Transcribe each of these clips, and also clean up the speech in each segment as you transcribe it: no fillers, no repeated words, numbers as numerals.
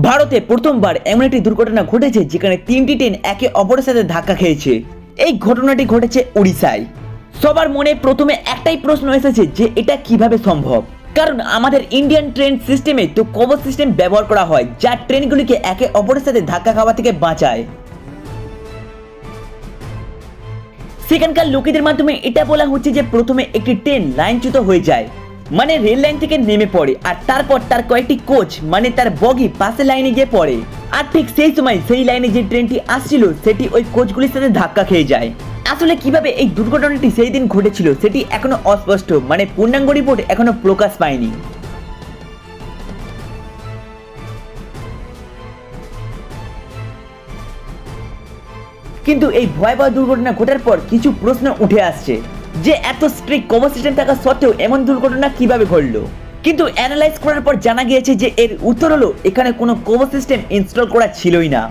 ভারতে প্রথমবার এমন একটি দুর্ঘটনা ঘটেছে যেখানে তিনটি ট্রেন একে অপরের সাথে ধাক্কা খেয়েছে। এই ঘটনাটি ঘটেছে উড়িষ্যায়। সবার মনে প্রথমে একটাই প্রশ্ন এসেছে যে এটা কিভাবে সম্ভব, কারণ আমাদের ইন্ডিয়ান ট্রেন সিস্টেমে তো কবচ সিস্টেম ব্যবহার করা হয় যা ট্রেনগুলিকে একে অপরের সাথে ধাক্কা খাওয়া থেকে বাঁচায়। সেখানকার লোকেদের মাধ্যমে এটা বলা হচ্ছে যে প্রথমে একটি ট্রেন লাইনচ্যুত হয়ে যায়, মানে রেল লাইন থেকে নেমে পড়ে, আর তারপর তার কয়েকটি কোচ মানে তার বগি পাশে লাইনে গিয়ে পড়ে, আর ঠিক সেই সময় সেই লাইনে যে ট্রেনটি আসছিল সেটি ওই কোচগুলির সাথে ধাক্কা খেয়ে যায়। আসলে কিভাবে এই দুর্ঘটনাটি সেই দিন ঘটেছিল সেটি এখনো অস্পষ্ট, মানে পূর্ণাঙ্গ রিপোর্ট এখনো প্রকাশ পায়নি। কিন্তু এই ভয়াবহ দুর্ঘটনা ঘটার পর কিছু প্রশ্ন উঠে আসছে যে এত স্ট্রিক্ট কভার সিস্টেম থাকা সত্ত্বেও এমন দুর্ঘটনা কিভাবে ঘটলো। কিন্তু অ্যানালাইজ করার পর জানা গিয়েছে যে এর উত্তর হলো এখানে কোনো কভার সিস্টেম ইনস্টল করা ছিলই না।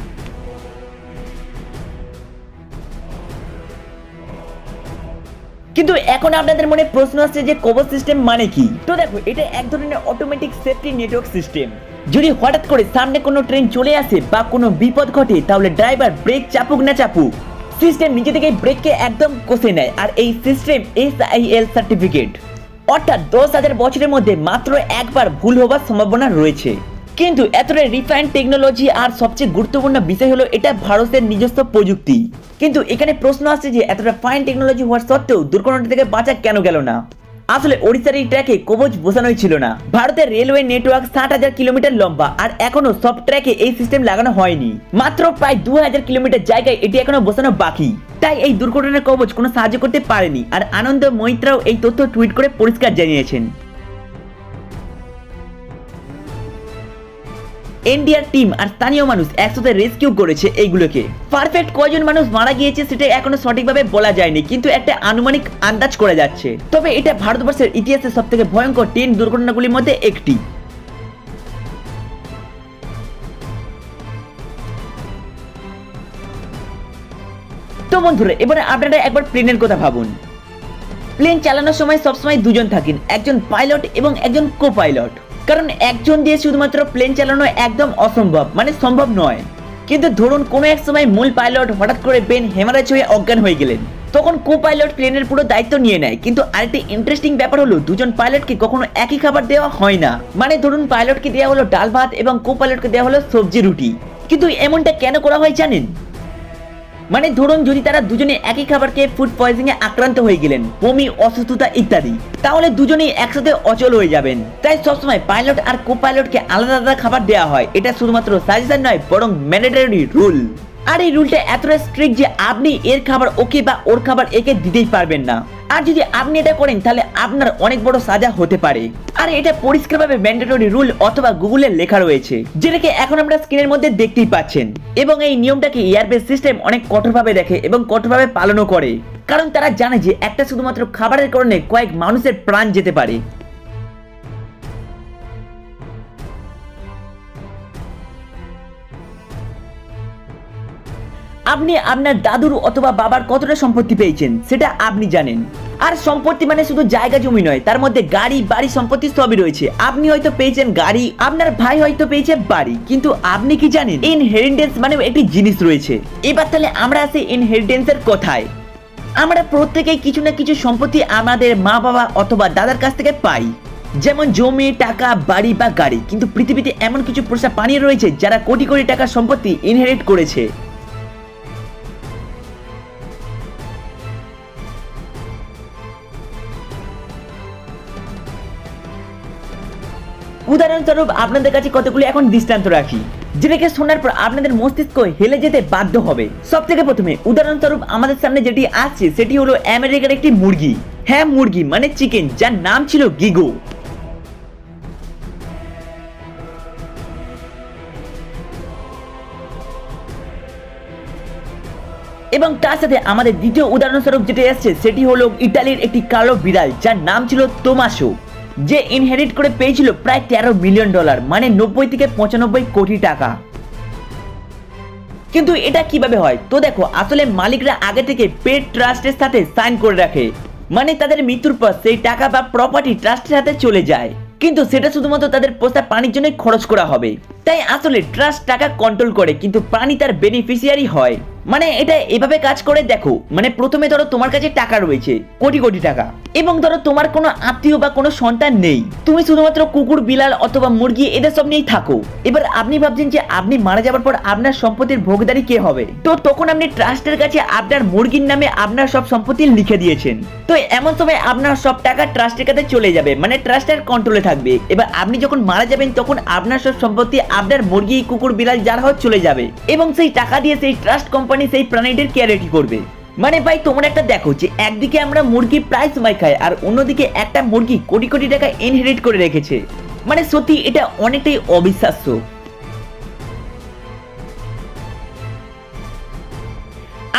কিন্তু এখন আপনাদের মনে প্রশ্ন আসছে যে কভার সিস্টেম মানে কি। তো দেখো, এটা এক ধরনের অটোমেটিক সেফটি নেটওয়ার্ক সিস্টেম। যদি হঠাৎ করে সামনে কোনো ট্রেন চলে আসে বা কোনো বিপদ ঘটে তাহলে ড্রাইভার ব্রেক চাপুক না চাপুক, সিস্টেম নিজে থেকেই ব্রেককে একদম কষে নেয়। আর এই সিস্টেম SIL সার্টিফিকেট, অর্থাৎ 10,000 বছরের মধ্যে মাত্র একবার ভুল হবার সম্ভাবনা রয়েছে। কিন্তু এতটা রিফাইন্ড টেকনোলজি আর সবচেয়ে গুরুত্বপূর্ণ বিষয় হলো এটা ভারতের নিজস্ব প্রযুক্তি। কিন্তু এখানে প্রশ্ন আসছে যে এতটা ফাইন টেকনোলজি হওয়ার সত্ত্বেও দুর্ঘটনা থেকে বাঁচা কেন গেল না। আসলে ওড়িশার এই ট্র্যাকে কবচ বসানোই ছিল না। ভারতের রেলওয়ে নেটওয়ার্ক 60,000 কিলোমিটার লম্বা, আর এখনো সব ট্র্যাকে এই সিস্টেম লাগানো হয়নি। মাত্র প্রায় 2000 কিলোমিটার জায়গায় এটি এখনো বসানো বাকি, তাই এই দুর্ঘটনার কবচ কোনো সাহায্য করতে পারেনি। আর আনন্দ মৈত্রাও এই তথ্য টুইট করে পরিষ্কার জানিয়েছেন। এনডিআর টিম আর স্থানীয় মানুষ একসাথে রেস্কিউ করেছে এইগুলোকে। পারফেক্ট কয়জন মানুষ মারা গিয়েছে সেটা এখনো সঠিকভাবে বলা যায়নি, কিন্তু একটা আনুমানিক আন্দাজ করা যাচ্ছে। তবে এটা ভারতবর্ষের ইতিহাসে সবথেকে ভয়ঙ্কর ট্রেন দুর্ঘটনাগুলির মধ্যে একটি। তো বন্ধুরা, এবারে আপনারা একবার প্লেনের কথা ভাবুন। প্লেন চালানোর সময় সবসময় দুজন থাকেন, একজন পাইলট এবং একজন কো পাইলট। কারণ একজন দিয়ে শুধুমাত্র প্লেন চালানো একদম অসম্ভব, মানে সম্ভব নয়। কিন্তু ধরুন কোনো এক সময় মূল পাইলট হঠাৎ করে ব্রেন হেমারেজ হয়ে অজ্ঞান হয়ে গেলেন, তখন কো পাইলট প্লেনের পুরো দায়িত্ব নিয়ে নেয়। কিন্তু আরেকটি ইন্টারেস্টিং ব্যাপার হলো দুজন পাইলটকে কখনো একই খাবার দেওয়া হয় না। মানে ধরুন পাইলটকে দেওয়া হলো ডাল ভাত এবং কো পাইলটকে দেওয়া হলো সবজি রুটি। কিন্তু এমনটা কেন করা হয় জানেন? মানে ধরুন যদি তারা দুজনে একই খাবার খেয়ে ফুড পয়জনিং এ আক্রান্ত হয়ে গেলেন, বমি, অসুস্থতা ইত্যাদি, তাহলে দুজনেই একসাথে অচল হয়ে যাবেন। তাই সবসময় পাইলট আর কো পাইলটকে আলাদা আলাদা খাবার দেওয়া হয়। এটা শুধুমাত্র সাজেশন নয়, বরং ম্যান্ডেটরি রুল। আর এই রুলটা এতটা স্ট্রিক্ট যে আপনি এর খাবার ওকে বা ওর খাবার একে দিতেই পারবেন না। আর যদি আপনি এটা করেন তাহলে আপনার অনেক বড় সাজা হতে পারে। আর এটা পরিষ্কারভাবে ম্যান্ডেটরি রুল অথবা গুগলে লেখা রয়েছে, যেটাকে এখন আমরা স্ক্রিনের মধ্যে দেখতেই পাচ্ছেন। এবং এই নিয়মটাকে এয়ারবেস সিস্টেম অনেক কঠোরভাবে দেখে এবং কঠোরভাবে পালনও করে, কারণ তারা জানে যে একটা শুধুমাত্র খাবারের কারণে কয়েক মানুষের প্রাণ যেতে পারে। আপনি আপনার দাদুর অথবা বাবার কতটা সম্পত্তি পেয়েছেন সেটা আপনি জানেন। আর সম্পত্তি মানে শুধু জায়গা জমি নয়, তার মধ্যে গাড়ি বাড়ি সম্পত্তি সবই রয়েছে। আপনি হয়তো পেয়েছেন গাড়ি, আপনার ভাই হয়তো পেয়েছে বাড়ি, কিন্তু আপনি কি জানেন ইনহেরিটেন্স মানে একটি জিনিস রয়েছে। এবার তাহলে আমরা আসি ইনহেরিটেন্সের কথায়। আমরা প্রত্যেকেই কিছু না কিছু সম্পত্তি আমাদের মা বাবা অথবা দাদার কাছ থেকে পাই, যেমন জমি, টাকা, বাড়ি বা গাড়ি। কিন্তু পৃথিবীতে এমন কিছু পোষা প্রাণী রয়েছে যারা কোটি কোটি টাকার সম্পত্তি ইনহেরিট করেছে। উদাহরণস্বরূপ আপনাদের কাছে কতগুলি এখন দৃষ্টান্ত রাখি, যেটাকে শোনার পর আপনাদের মস্তিষ্ক হেলে যেতে বাধ্য হবে। সব থেকে প্রথমে উদাহরণস্বরূপ আমাদের সামনে যেটি আসছে সেটি হলো আমেরিকার একটি মুরগি। হ্যাঁ, মুরগি মানে চিকেন, যার নাম ছিল গিগো। এবং তার সাথে আমাদের দ্বিতীয় উদাহরণস্বরূপ যেটি আসছে সেটি হলো ইতালির একটি কালো বিড়াল, যার নাম ছিল তোমাসো, যে ইনহেরিট করে পেয়েছিল প্রায় $13 মিলিয়ন, মানে 90 থেকে 95 কোটি টাকা। কিন্তু এটা কিভাবে হয়? তো দেখো, আসলে মালিকরা আগে থেকে পেট ট্রাস্টের সাথে সাইন করে রাখে, মানে তাদের মৃত্যুর পর সেই টাকা বা প্রপার্টি ট্রাস্টের হাতে চলে যায়। কিন্তু সেটা শুধুমাত্র তাদের পোষা প্রাণীর জন্যই খরচ করা হবে। তাই আসলে ট্রাস্ট টাকা কন্ট্রোল করে কিন্তু প্রাণী তার বেনিফিশিয়ারি হয়। মানে এটা এভাবে কাজ করে দেখো, মানে প্রথমে ধরো তোমার কাছে টাকা রয়েছে কোটি কোটি টাকা, এবং ধরো তোমার কোনো আত্মীয় বা কোনো সন্তান নেই, তুমি শুধুমাত্র কুকুর বিড়াল অথবা মুরগি এদের সব নিয়েই থাকো। এবার আপনি ভাবছেন যে আপনি মারা যাওয়ার পর আপনার সম্পত্তির ভোগদারি কে হবে, তো তখন আপনি ট্রাস্টের কাছে আপনার মুরগির নামে আপনার সব সম্পত্তি লিখে দিয়েছেন। তো এমন সময় আপনার সব টাকা ট্রাস্টের কাছে চলে যাবে, মানে ট্রাস্টের কন্ট্রোলে থাকবে। এবার আপনি যখন মারা যাবেন তখন আপনার সব সম্পত্তি আপনার মুরগি কুকুর বিড়াল যার হোক চলে যাবে, এবং সেই টাকা দিয়ে সেই ট্রাস্ট কোম্পানি সেই প্রাণীদের কেয়ারিটি করবে। মানে ভাই তোমরা একটা দেখো যে একদিকে আমরা মুরগি প্রায় সময় খাই আর অন্যদিকে একটা মুরগি কোটি কোটি টাকা ইনহেরিট করে রেখেছে। মানে সত্যি এটা অনেকটাই অবিশ্বাস্য।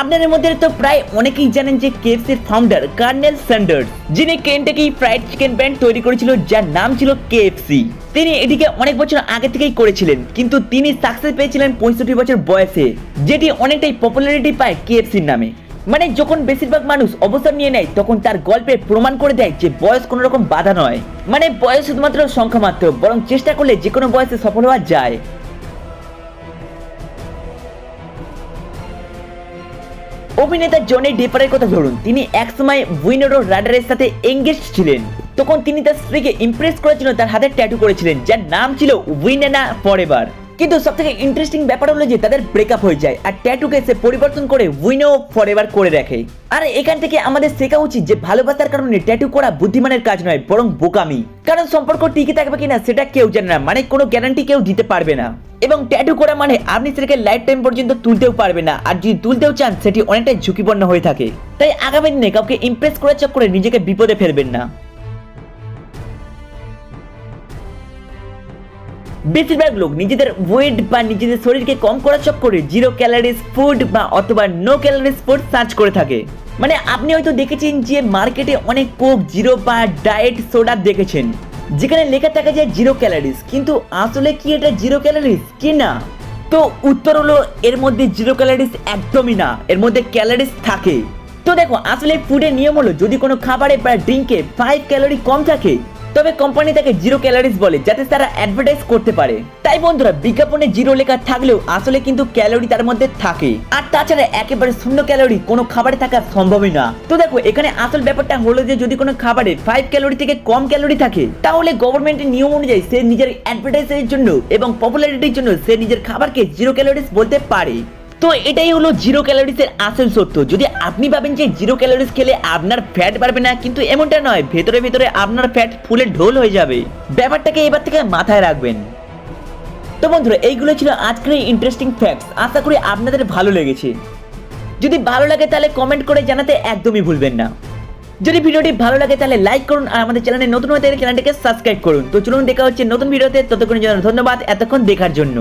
আপনাদের মধ্যে তো প্রায় অনেকেই জানেন যে কেএফসির ফাউন্ডার কর্নেল স্যান্ডার্স, যিনি কেনটাকি ফ্রাইড চিকেন ব্র্যান্ড তৈরি করেছিল যার নাম ছিল কেএফসি, তিনি এটিকে অনেক বছর আগে থেকেই করেছিলেন, কিন্তু তিনি সাকসেস পেয়েছিলেন 65 বছর বয়সে, যেটি অনেকটাই পপুলারিটি পায় কেএফসির নামে। মানে যখন বেশিরভাগ মানুষ অবসর নিয়ে নেয় তখন তার গল্পে প্রমাণ করে দেয় যে বয়স কোনো রকম বাধা নয়, মানে বয়স শুধুমাত্র সংখ্যা মাত্র, বরং চেষ্টা করলে যে কোনো বয়সে সফল হওয়া যায়। অভিনেতা জনি ডেপারের কথা ধরুন, তিনি একসময় উইনোরা রাইডারের সাথে এঙ্গেজ ছিলেন। তখন তিনি তার স্ত্রীকে ইমপ্রেস করার জন্য তার হাতে ট্যাটু করেছিলেন যার নাম ছিল উইনেনা ফরএভার। কিন্তু সবথেকে ইন্টারেস্টিং ব্যাপার হলো যে তাদের ব্রেকআপ হয়ে যায় আর ট্যাটুকে সে পরিবর্তন করে উইনো ফরএভার করে রাখে। আর এখান থেকে আমাদের শেখা উচিত যে ভালোবাসার কারণে ট্যাটু করা বুদ্ধিমানের কাজ নয় বরং বোকামি, কারণ সম্পর্ক টিকে থাকবে কিনা সেটা কেউ জানে না, মানে কোনো গ্যারান্টি কেউ দিতে পারবে না। এবং ট্যাটু করা মানে আপনি সেটাকে লাইফ টাইম পর্যন্ত তুলতেও পারবে না, আর যদি তুলতেও চান সেটি অনেকটাই ঝুঁকিপূর্ণ হয়ে থাকে। তাই আগামী দিনে কাউকে ইমপ্রেস করার চক্করে নিজেকে বিপদে ফেলবেন না। বেশিরভাগ লোক নিজেদের ওয়েট বা নিজেদের শরীরকে কম করার চক্করে 0 ক্যালোরিজ ফুড বা অথবা নো ক্যালোরিজ ফুড সার্চ করে থাকে। মানে আপনি হয়তো দেখেছেন যে মার্কেটে অনেক কোক জিরো বা ডায়েট সোডা দেখেছেন যেখানে লেখা থাকে যে 0 ক্যালোরিজ, কিন্তু আসলে কি এটা 0 ক্যালোরিজ কি না? তো উত্তর হলো এর মধ্যে 0 ক্যালোরিজ একদমই না, এর মধ্যে ক্যালোরিজ থাকে। তো দেখো আসলে ফুডের নিয়ম হলো যদি কোনো খাবারে বা ড্রিঙ্কে 5 ক্যালোরি কম থাকে তবে কোম্পানি তাকে 0 ক্যালোরিজ বলে, যাতে তারা অ্যাডভার্টাইজ করতে পারে। তাই বন্ধুরা বিজ্ঞাপনে 0 লেখা থাকলেও আসলে কিন্তু ক্যালোরি তার মধ্যে থাকে, আর তাছাড়া একেবারে 0 ক্যালোরি কোনো খাবারে থাকা সম্ভবই না। তো দেখো এখানে আসল ব্যাপারটা হলো যে যদি কোনো খাবারে 5 ক্যালোরি থেকে কম ক্যালোরি থাকে তাহলে গভর্নমেন্টের নিয়ম অনুযায়ী সে নিজের অ্যাডভার্টাইজের জন্য এবং পপুলারিটির জন্য সে নিজের খাবারকে 0 ক্যালোরিজ বলতে পারে। তো এটাই হলো 0 ক্যালোরিজের আসল সত্য। যদি আপনি ভাবেন যে 0 ক্যালোরিজ খেলে আপনার ফ্যাট বাড়বে না, কিন্তু এমনটা নয়, ভেতরে ভেতরে আপনার ফ্যাট ফুলে ঢোল হয়ে যাবে। ব্যাপারটাকে এবার থেকে মাথায় রাখবেন। তো বন্ধুরা এইগুলো ছিল আজকের এই ইন্টারেস্টিং ফ্যাক্টস, আশা করি আপনাদের ভালো লেগেছে। যদি ভালো লাগে তাহলে কমেন্ট করে জানাতে একদমই ভুলবেন না। যদি ভিডিওটি ভালো লাগে তাহলে লাইক করুন, আর আমাদের চ্যানেলে নতুন হয়ে থাকলে চ্যানেলটিকে সাবস্ক্রাইব করুন। তো চলুন দেখা হচ্ছে নতুন ভিডিওতে, ততক্ষণের জন্য ধন্যবাদ এতক্ষণ দেখার জন্য।